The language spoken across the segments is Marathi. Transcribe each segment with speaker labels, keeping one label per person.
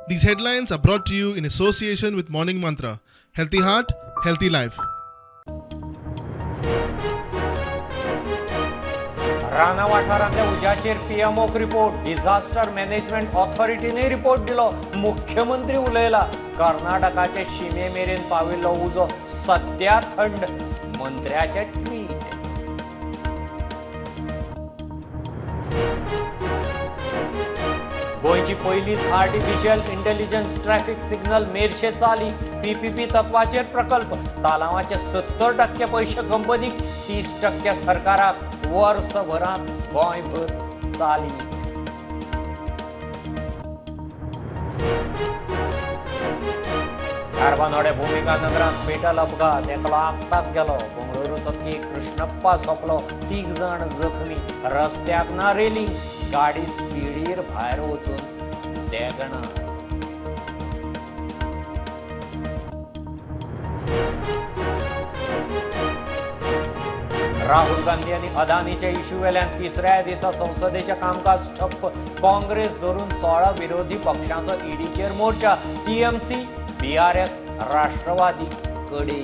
Speaker 1: These headlines are brought to you in association with Morning Mantra. Healthy heart, healthy life.
Speaker 2: राना वाठारांतल्या उज्याचेर पीएमओक रिपोर्ट. डिझास्टर मॅनेजमेंट ऑथॉरिटीने रिपोर्ट दिलो. मुख्यमंत्री उलयला. कर्नाटकाचे शिमे मेरेन पाविल्लो उजो सध्या थंड. मंत्र्याचे ट्वीट. गोंयची पयलीच artificial intelligence traffic signal Merces चाली. पीपीपी तत्वाचेर प्रकल्प. तालावाचे 70% पैसे कंपनीक, 30% सरकाराक. वर्सभरात गोंयभर चाली. कारवानोडे भूमिका नगरांत पेटल अपघात. एकलो आगताक गेलो. बंगळुरूचो के कृष्णप्पा सोंपलो. 3 जाण जखमी. रस्त्याक ना रेलिंग. गाडी स्पीडीर भायर वचून देगणा. राहुल गांधी आणि अदानीच्या इश्यू वेल्यान तिसऱ्या दिसा संसदेचे कामकाज ठप्प. काँग्रेस धरून 16 विरोधी पक्षांचो ईडीचेर मोर्चा. टीएमसी, बीआरएस, राष्ट्रवादी कडे.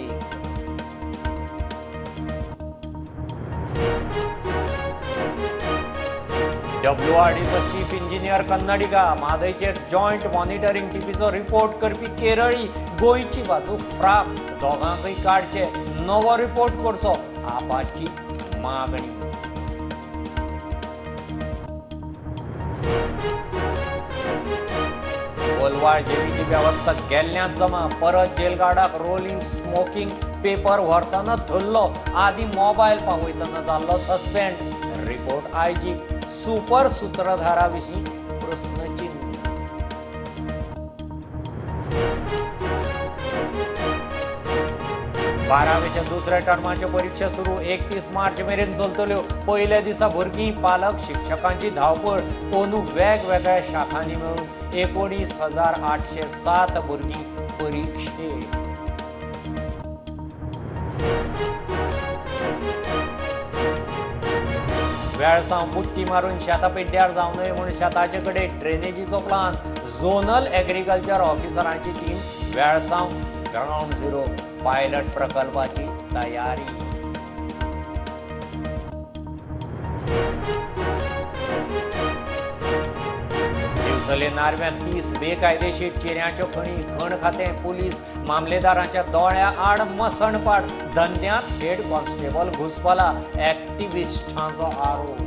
Speaker 2: WRDचो चीफ इंजिनियर कन्नडिगा. म्हादयचेर जॉयंट मॉनिटरिंग टीपीचो रिपोर्ट करपी केरळी. गोंयची बाजू फ्राक. दोगांकय काडचे. नवो रिपोर्ट करचो आपाची मागणी. कोलवाळ जेलीची वेवस्था गेल्ल्यात जमा. परत जेलगाडाक रोलिंग स्मोकिंग पेपर व्हरतना धरलो. आदी मोबायल पावयतना जाल्लो सस्पेंड. Report IG. सुपर सूत्रधारा विशीं प्रस्नचिन्ह. बारावेच्या दुसऱ्या टर्माच्यो परीक्षा सुरू. 31 मार्च मेरेन चलतल्यो. पयल्या दिसा भुरगीं, पालक, शिक्षकांची धांवपळ. अंदू वेगवेगळ्या शाखांनी मेळून 19,807 भुरगीं परीक्षेक. वेळसांव बुट्टी मारून शेतां पिड्ड्यार जावं नये म्हूण शेताचे कडेन ड्रेनेजीचो plan. Zonal agriculture ऑफिसरांची team Velsao. Ground zero pilot प्रकल्पाची तयारी. दिवचले नारव्यात 30 बेकायदेशीर चिऱ्याच्यो खणी. खण खातें, पुलीस, मामलेदारांच्या दोळ्या आड मसणपाट. धंद्यांत हेड कॉन्स्टेबल घुसपला. एक्टिविस्टांचो आरोप.